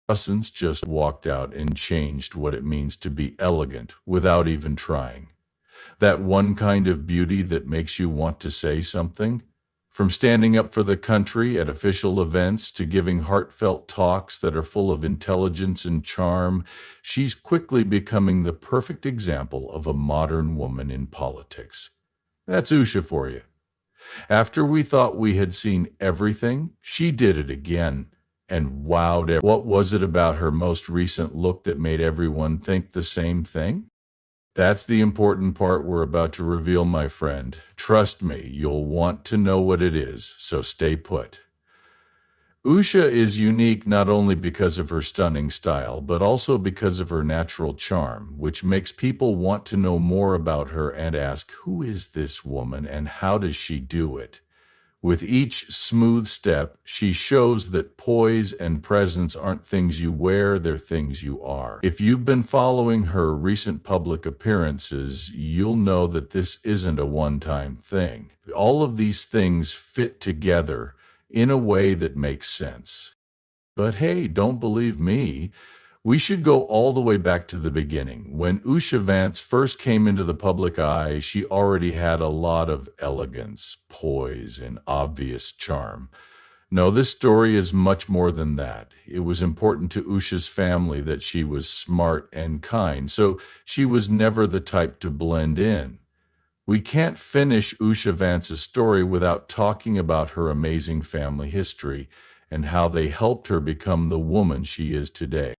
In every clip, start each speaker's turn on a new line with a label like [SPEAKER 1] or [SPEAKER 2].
[SPEAKER 1] Usance just walked out and changed what it means to be elegant without even trying. That one kind of beauty that makes you want to say something. From standing up for the country at official events to giving heartfelt talks that are full of intelligence and charm, she's quickly becoming the perfect example of a modern woman in politics. That's Usha for you. After we thought we had seen everything, she did it again and wowed everyone. What was it about her most recent look that made everyone think the same thing? That's the important part we're about to reveal, my friend. Trust me, you'll want to know what it is, so stay put. Usha is unique not only because of her stunning style, but also because of her natural charm, which makes people want to know more about her and ask, who is this woman and how does she do it? With each smooth step, she shows that poise and presence aren't things you wear, they're things you are. If you've been following her recent public appearances, you'll know that this isn't a one-time thing. All of these things fit together in a way that makes sense. But hey, don't believe me. We should go all the way back to the beginning. When Usha Vance first came into the public eye, she already had a lot of elegance, poise, and obvious charm. No, this story is much more than that. It was important to Usha's family that she was smart and kind, so she was never the type to blend in. We can't finish Usha Vance's story without talking about her amazing family history and how they helped her become the woman she is today.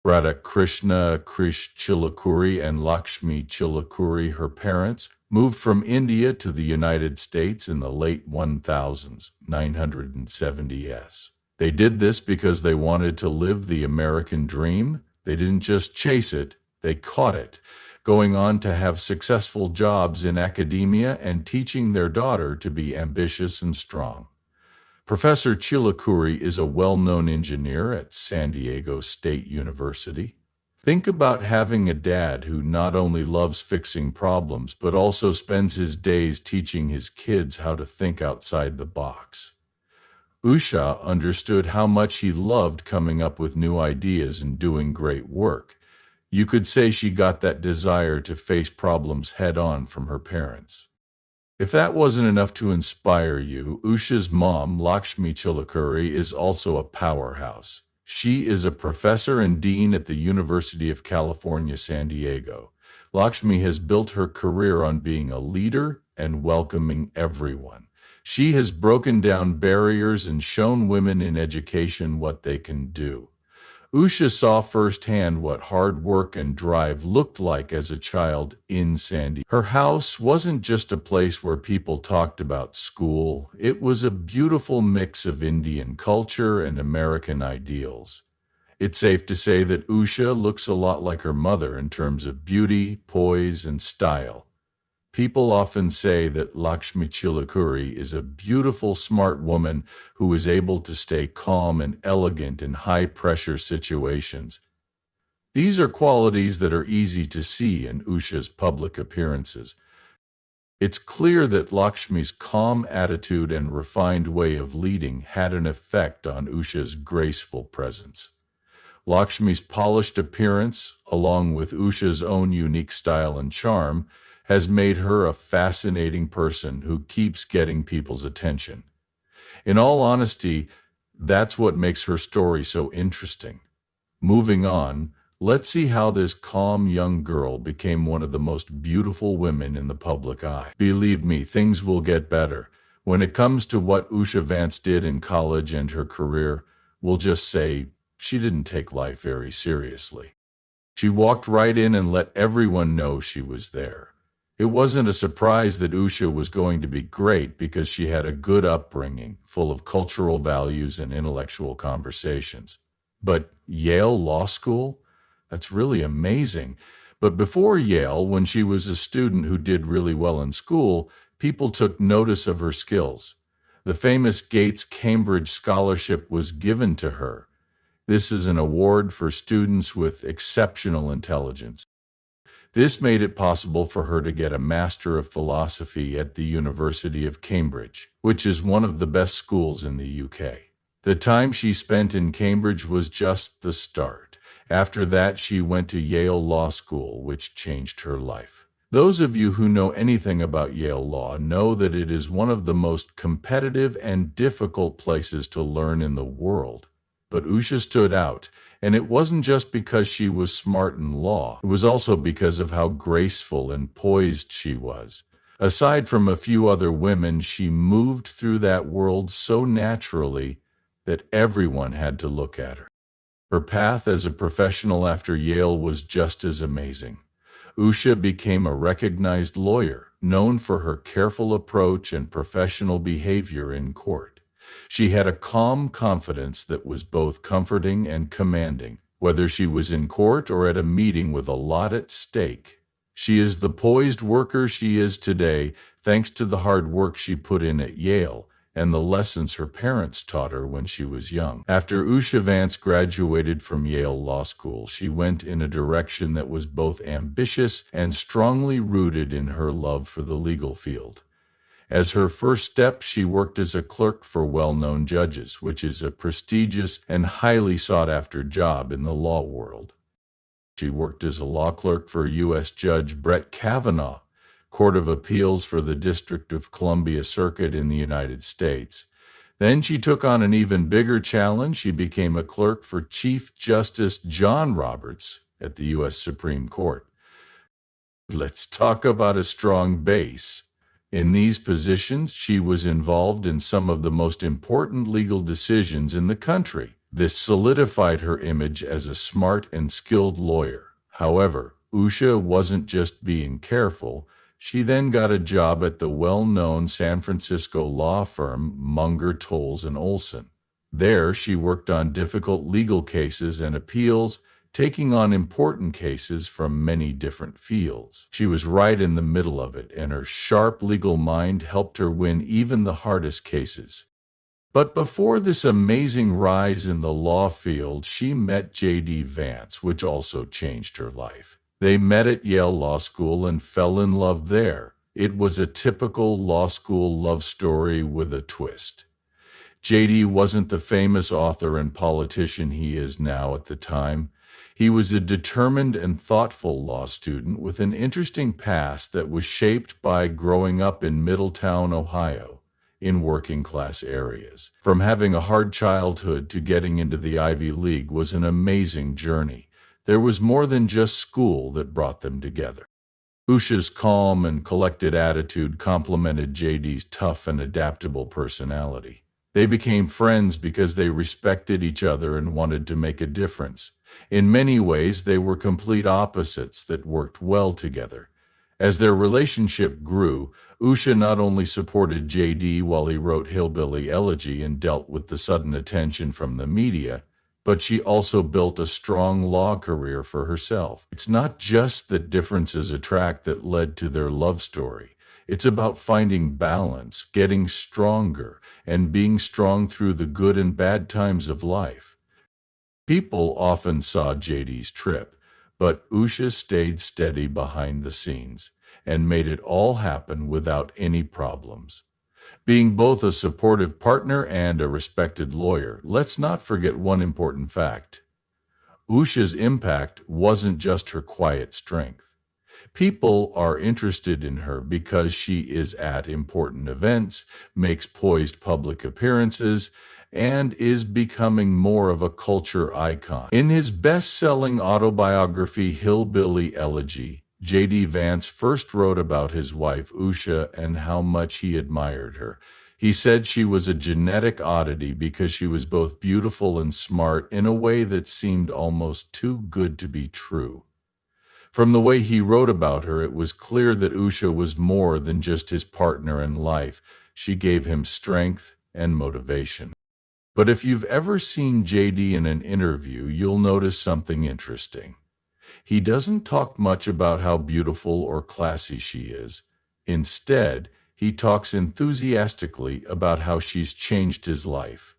[SPEAKER 1] Radha Krishna Krish Chilakuri and Lakshmi Chilakuri, her parents, moved from India to the United States in the late 1970s. They did this because they wanted to live the American dream. They didn't just chase it, they caught it, going on to have successful jobs in academia and teaching their daughter to be ambitious and strong. Professor Chilakuri is a well-known engineer at San Diego State University. Think about having a dad who not only loves fixing problems, but also spends his days teaching his kids how to think outside the box. Usha understood how much he loved coming up with new ideas and doing great work. You could say she got that desire to face problems head-on from her parents. If that wasn't enough to inspire you, Usha's mom, Lakshmi Chilakuri, is also a powerhouse. She is a professor and dean at the University of California, San Diego. Lakshmi has built her career on being a leader and welcoming everyone. She has broken down barriers and shown women in education what they can do. Usha saw firsthand what hard work and drive looked like as a child in San Diego. Her house wasn't just a place where people talked about school. It was a beautiful mix of Indian culture and American ideals. It's safe to say that Usha looks a lot like her mother in terms of beauty, poise, and style. People often say that Lakshmi Chilakuri is a beautiful, smart woman who is able to stay calm and elegant in high-pressure situations. These are qualities that are easy to see in Usha's public appearances. It's clear that Lakshmi's calm attitude and refined way of leading had an effect on Usha's graceful presence. Lakshmi's polished appearance, along with Usha's own unique style and charm, has made her a fascinating person who keeps getting people's attention. In all honesty, that's what makes her story so interesting. Moving on, let's see how this calm young girl became one of the most beautiful women in the public eye. Believe me, things will get better. When it comes to what Usha Vance did in college and her career, we'll just say she didn't take life very seriously. She walked right in and let everyone know she was there. It wasn't a surprise that Usha was going to be great because she had a good upbringing, full of cultural values and intellectual conversations. But Yale Law School? That's really amazing. But before Yale, when she was a student who did really well in school, people took notice of her skills. The famous Gates Cambridge Scholarship was given to her. This is an award for students with exceptional intelligence. This made it possible for her to get a Master of Philosophy at the University of Cambridge, which is one of the best schools in the UK. The time she spent in Cambridge was just the start. After that, she went to Yale Law School, which changed her life. Those of you who know anything about Yale Law know that it is one of the most competitive and difficult places to learn in the world. But Usha stood out, and it wasn't just because she was smart in law. It was also because of how graceful and poised she was. Aside from a few other women, she moved through that world so naturally that everyone had to look at her. Her path as a professional after Yale was just as amazing. Usha became a recognized lawyer, known for her careful approach and professional behavior in court. She had a calm confidence that was both comforting and commanding, whether she was in court or at a meeting with a lot at stake. She is the poised worker she is today, thanks to the hard work she put in at Yale and the lessons her parents taught her when she was young. After Usha Vance graduated from Yale Law School, she went in a direction that was both ambitious and strongly rooted in her love for the legal field. As her first step, she worked as a clerk for well-known judges, which is a prestigious and highly sought-after job in the law world. She worked as a law clerk for U.S. Judge Brett Kavanaugh, Court of Appeals for the District of Columbia Circuit in the United States. Then she took on an even bigger challenge. She became a clerk for Chief Justice John Roberts at the U.S. Supreme Court. Let's talk about a strong base. In these positions, she was involved in some of the most important legal decisions in the country. This solidified her image as a smart and skilled lawyer. However, Usha wasn't just being careful. She then got a job at the well-known San Francisco law firm Munger, Tolles & Olson. There, she worked on difficult legal cases and appeals, taking on important cases from many different fields. She was right in the middle of it, and her sharp legal mind helped her win even the hardest cases. But before this amazing rise in the law field, she met J.D. Vance, which also changed her life. They met at Yale Law School and fell in love there. It was a typical law school love story with a twist. J.D. wasn't the famous author and politician he is now at the time. He was a determined and thoughtful law student with an interesting past that was shaped by growing up in Middletown, Ohio, in working-class areas. From having a hard childhood to getting into the Ivy League was an amazing journey. There was more than just school that brought them together. Usha's calm and collected attitude complemented J.D.'s tough and adaptable personality. They became friends because they respected each other and wanted to make a difference. In many ways, they were complete opposites that worked well together. As their relationship grew, Usha not only supported J.D. while he wrote Hillbilly Elegy and dealt with the sudden attention from the media, but she also built a strong law career for herself. It's not just that differences attract that led to their love story. It's about finding balance, getting stronger, and being strong through the good and bad times of life. People often saw J.D.'s trip, but Usha stayed steady behind the scenes and made it all happen without any problems. Being both a supportive partner and a respected lawyer, let's not forget one important fact. Usha's impact wasn't just her quiet strength. People are interested in her because she is at important events, makes poised public appearances, and is becoming more of a culture icon. In his best-selling autobiography, Hillbilly Elegy, J.D. Vance first wrote about his wife, Usha, and how much he admired her. He said she was a genetic oddity because she was both beautiful and smart in a way that seemed almost too good to be true. From the way he wrote about her, it was clear that Usha was more than just his partner in life. She gave him strength and motivation. But if you've ever seen J.D. in an interview, you'll notice something interesting. He doesn't talk much about how beautiful or classy she is. Instead, he talks enthusiastically about how she's changed his life,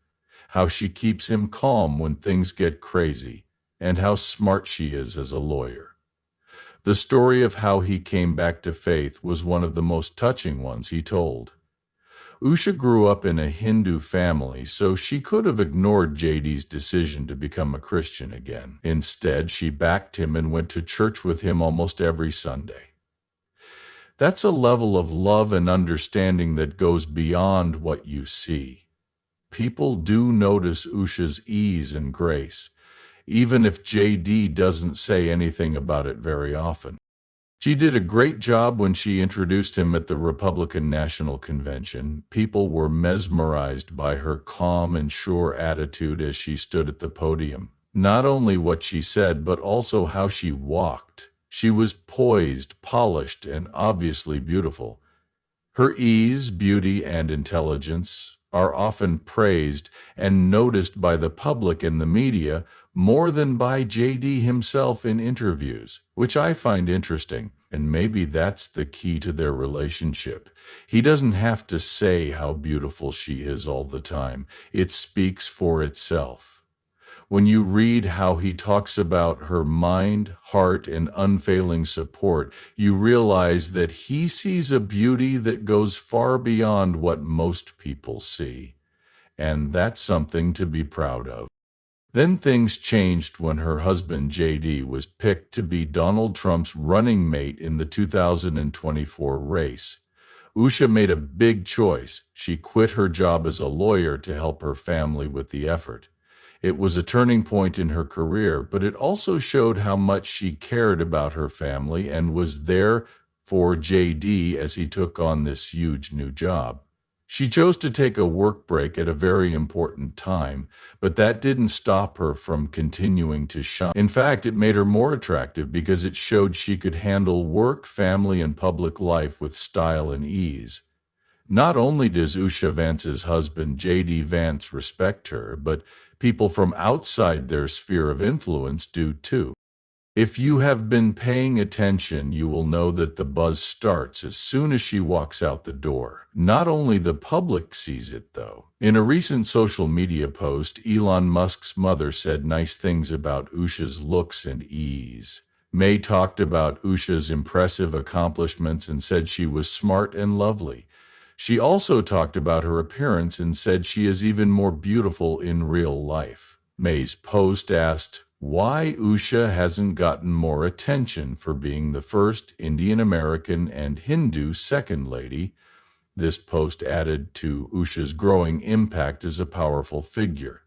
[SPEAKER 1] how she keeps him calm when things get crazy, and how smart she is as a lawyer. The story of how he came back to faith was one of the most touching ones he told. Usha grew up in a Hindu family, so she could have ignored JD's decision to become a Christian again. Instead, she backed him and went to church with him almost every Sunday. That's a level of love and understanding that goes beyond what you see. People do notice Usha's ease and grace, even if JD doesn't say anything about it very often. She did a great job when she introduced him at the Republican National Convention. People were mesmerized by her calm and sure attitude as she stood at the podium. Not only what she said, but also how she walked. She was poised, polished, and obviously beautiful. Her ease, beauty, and intelligence are often praised and noticed by the public and the media more than by JD himself in interviews, which I find interesting, and maybe that's the key to their relationship. He doesn't have to say how beautiful she is all the time. It speaks for itself. When you read how he talks about her mind, heart, and unfailing support, you realize that he sees a beauty that goes far beyond what most people see. And that's something to be proud of. Then things changed when her husband JD was picked to be Donald Trump's running mate in the 2024 race. Usha made a big choice. She quit her job as a lawyer to help her family with the effort. It was a turning point in her career, but it also showed how much she cared about her family and was there for JD as he took on this huge new job. She chose to take a work break at a very important time, but that didn't stop her from continuing to shine. In fact, it made her more attractive because it showed she could handle work, family, and public life with style and ease. Not only does Usha Vance's husband, J.D. Vance, respect her, but people from outside their sphere of influence do too. If you have been paying attention, you will know that the buzz starts as soon as she walks out the door. Not only the public sees it, though. In a recent social media post, Elon Musk's mother said nice things about Usha's looks and ease. May talked about Usha's impressive accomplishments and said she was smart and lovely. She also talked about her appearance and said she is even more beautiful in real life. May's post asked why Usha hasn't gotten more attention for being the first Indian American and Hindu second lady. This post added to Usha's growing impact as a powerful figure.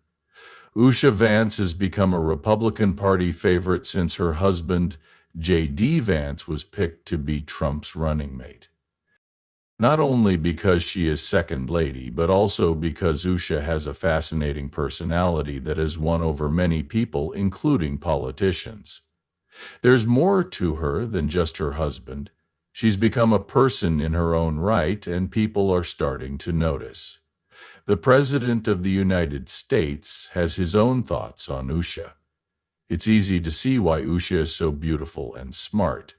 [SPEAKER 1] Usha Vance has become a Republican Party favorite since her husband, J.D. Vance, was picked to be Trump's running mate. Not only because she is second lady, but also because Usha has a fascinating personality that has won over many people, including politicians. There's more to her than just her husband. She's become a person in her own right, and people are starting to notice. The President of the United States has his own thoughts on Usha. It's easy to see why Usha is so beautiful and smart.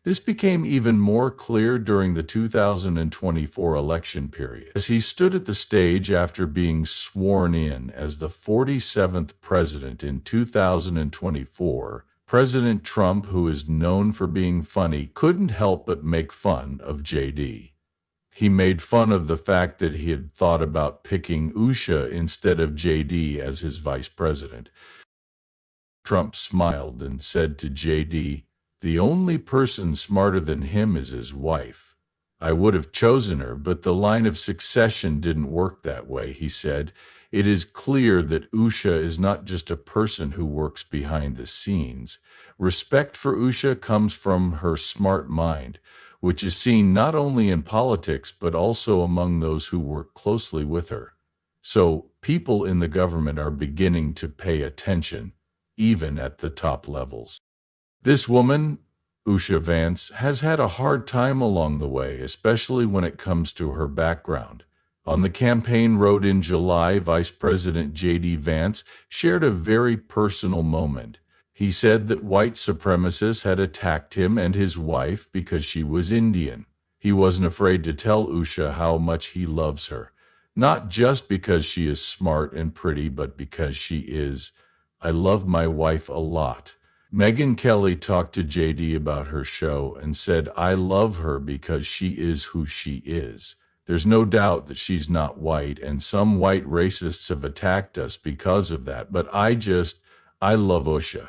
[SPEAKER 1] This became even more clear during the 2024 election period, as he stood at the stage after being sworn in as the 47th president in 2024. President Trump, who is known for being funny, couldn't help but make fun of JD. He made fun of the fact that he had thought about picking Usha instead of JD as his vice president. Trump smiled and said to JD, "The only person smarter than him is his wife. I would have chosen her, but the line of succession didn't work that way," he said. It is clear that Usha is not just a person who works behind the scenes. Respect for Usha comes from her smart mind, which is seen not only in politics but also among those who work closely with her. So people in the government are beginning to pay attention, even at the top levels. This woman, Usha Vance, has had a hard time along the way, especially when it comes to her background. On the campaign road in July, Vice President J.D. Vance shared a very personal moment. He said that white supremacists had attacked him and his wife because she was Indian. He wasn't afraid to tell Usha how much he loves her, not just because she is smart and pretty, but because she is. "I love my wife a lot." Megyn Kelly talked to JD about her show and said, "I love her because she is who she is." There's no doubt that she's not white, and some white racists have attacked us because of that, but I love Usha.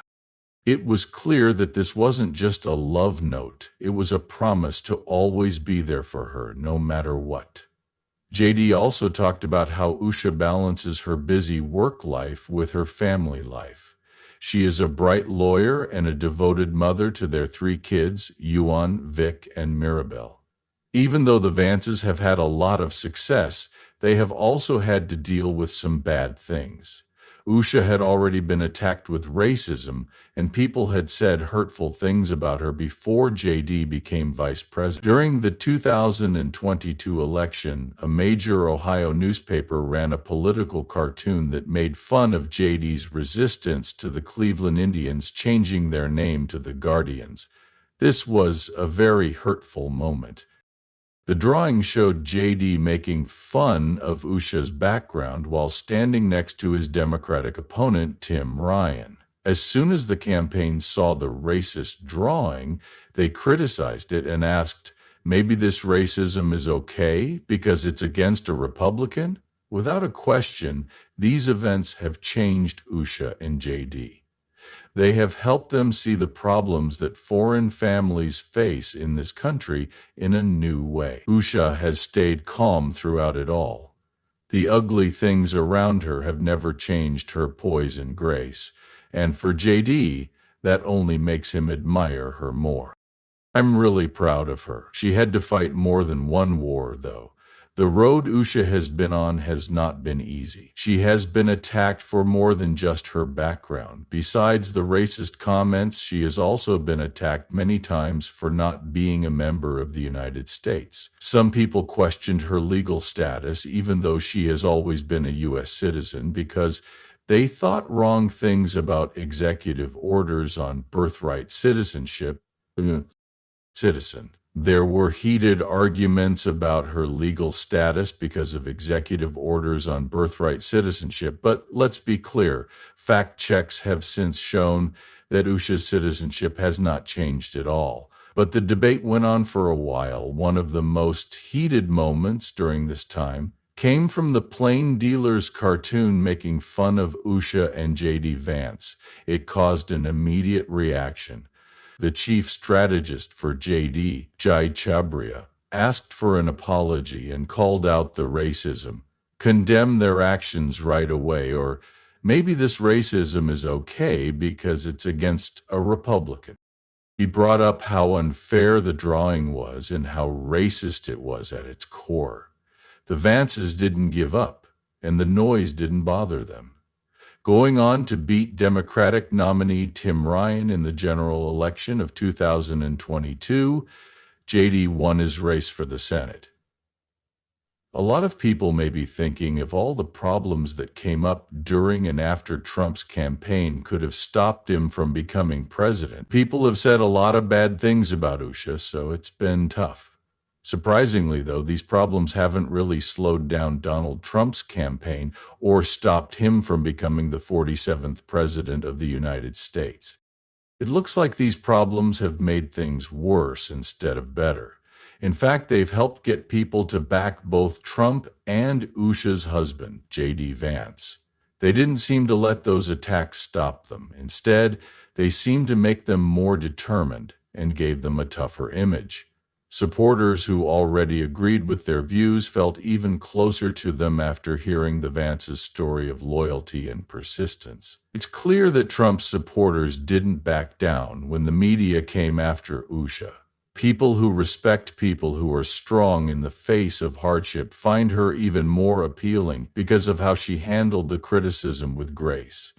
[SPEAKER 1] It was clear that this wasn't just a love note, it was a promise to always be there for her, no matter what. JD also talked about how Usha balances her busy work life with her family life. She is a bright lawyer and a devoted mother to their three kids, Yuan, Vic, and Mirabel. Even though the Vances have had a lot of success, they have also had to deal with some bad things. Usha had already been attacked with racism, and people had said hurtful things about her before JD became vice president. During the 2022 election, a major Ohio newspaper ran a political cartoon that made fun of JD's resistance to the Cleveland Indians changing their name to the Guardians. This was a very hurtful moment. The drawing showed JD making fun of Usha's background while standing next to his Democratic opponent, Tim Ryan. As soon as the campaign saw the racist drawing, they criticized it and asked, maybe this racism is okay because it's against a Republican? Without a question, these events have changed Usha and JD. They have helped them see the problems that foreign families face in this country in a new way. Usha has stayed calm throughout it all. The ugly things around her have never changed her poise and grace, and for JD, that only makes him admire her more. I'm really proud of her. She had to fight more than one war, though. The road Usha has been on has not been easy. She has been attacked for more than just her background. Besides the racist comments, she has also been attacked many times for not being a member of the United States. Some people questioned her legal status, even though she has always been a U.S. citizen, because they thought wrong things about executive orders on birthright citizenship. Citizen. There were heated arguments about her legal status because of executive orders on birthright citizenship, but let's be clear, fact checks have since shown that Usha's citizenship has not changed at all. But the debate went on for a while. One of the most heated moments during this time came from the Plain Dealer's cartoon making fun of Usha and JD Vance. It caused an immediate reaction. The chief strategist for JD, Jai Chabria, asked for an apology and called out the racism, condemned their actions right away, or maybe this racism is okay because it's against a Republican. He brought up how unfair the drawing was and how racist it was at its core. The Vances didn't give up, and the noise didn't bother them. Going on to beat Democratic nominee Tim Ryan in the general election of 2022, JD won his race for the Senate. A lot of people may be thinking if all the problems that came up during and after Trump's campaign could have stopped him from becoming president. People have said a lot of bad things about Usha, so it's been tough. Surprisingly, though, these problems haven't really slowed down Donald Trump's campaign or stopped him from becoming the 47th president of the United States. It looks like these problems have made things worse instead of better. In fact, they've helped get people to back both Trump and Usha's husband, JD Vance. They didn't seem to let those attacks stop them. Instead, they seemed to make them more determined and gave them a tougher image. Supporters who already agreed with their views felt even closer to them after hearing the Vance's story of loyalty and persistence. It's clear that Trump's supporters didn't back down when the media came after Usha. People who respect people who are strong in the face of hardship find her even more appealing because of how she handled the criticism with grace.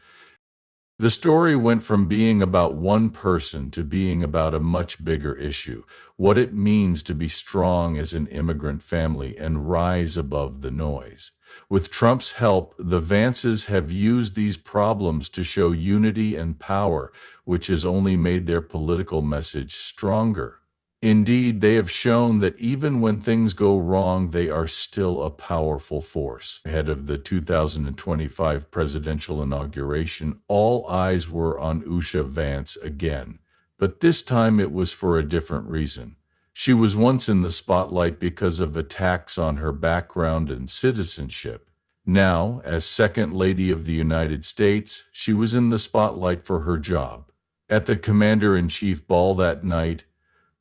[SPEAKER 1] The story went from being about one person to being about a much bigger issue, what it means to be strong as an immigrant family and rise above the noise. With Trump's help, the Vances have used these problems to show unity and power, which has only made their political message stronger. Indeed, they have shown that even when things go wrong, they are still a powerful force. Ahead of the 2025 presidential inauguration, all eyes were on Usha Vance again, but this time it was for a different reason. She was once in the spotlight because of attacks on her background and citizenship. Now, as Second Lady of the United States, she was in the spotlight for her job. At the Commander-in-Chief ball that night,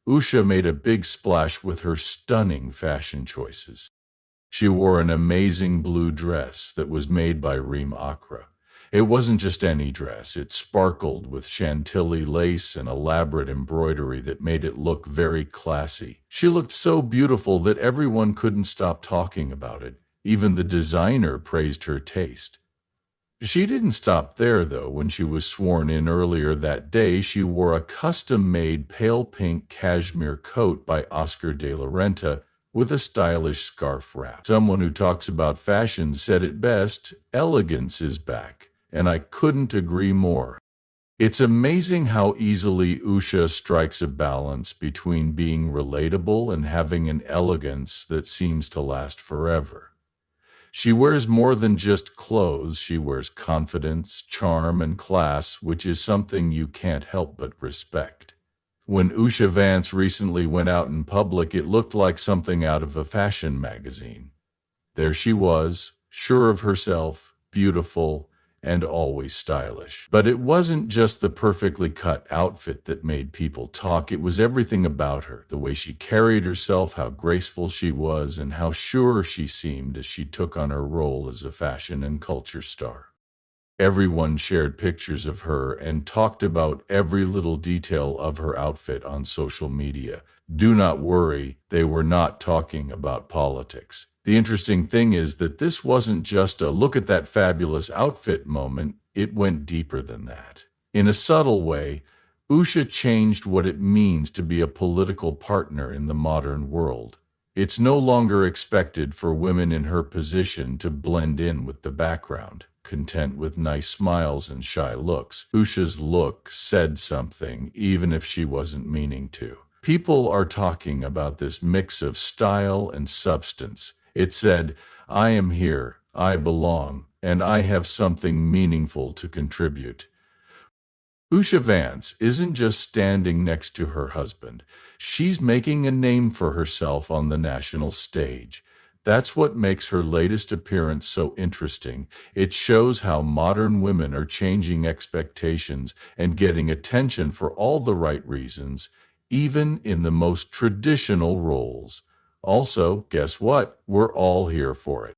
[SPEAKER 1] Usha made a big splash with her stunning fashion choices. She wore an amazing blue dress that was made by Reem Akra. It wasn't just any dress, it sparkled with chantilly lace and elaborate embroidery that made it look very classy. She looked so beautiful that everyone couldn't stop talking about it. Even the designer praised her taste. She didn't stop there, though. When she was sworn in earlier that day, she wore a custom-made pale pink cashmere coat by Oscar de la Renta with a stylish scarf wrap. Someone who talks about fashion said it best, "Elegance is back," and I couldn't agree more. It's amazing how easily Usha strikes a balance between being relatable and having an elegance that seems to last forever. She wears more than just clothes. She wears confidence, charm, and class, which is something you can't help but respect. When Usha Vance recently went out in public, it looked like something out of a fashion magazine. There she was, sure of herself, beautiful, and always stylish. But it wasn't just the perfectly cut outfit that made people talk. It was everything about her, the way she carried herself, how graceful she was, and how sure she seemed as she took on her role as a fashion and culture star. Everyone shared pictures of her and talked about every little detail of her outfit on social media. Do not worry, they were not talking about politics. The interesting thing is that this wasn't just a "look at that fabulous outfit" moment, it went deeper than that. In a subtle way, Usha changed what it means to be a political partner in the modern world. It's no longer expected for women in her position to blend in with the background, content with nice smiles and shy looks. Usha's look said something, even if she wasn't meaning to. People are talking about this mix of style and substance. It said, "I am here, I belong, and I have something meaningful to contribute." Usha Vance isn't just standing next to her husband. She's making a name for herself on the national stage. That's what makes her latest appearance so interesting. It shows how modern women are changing expectations and getting attention for all the right reasons, even in the most traditional roles. Also, guess what? We're all here for it.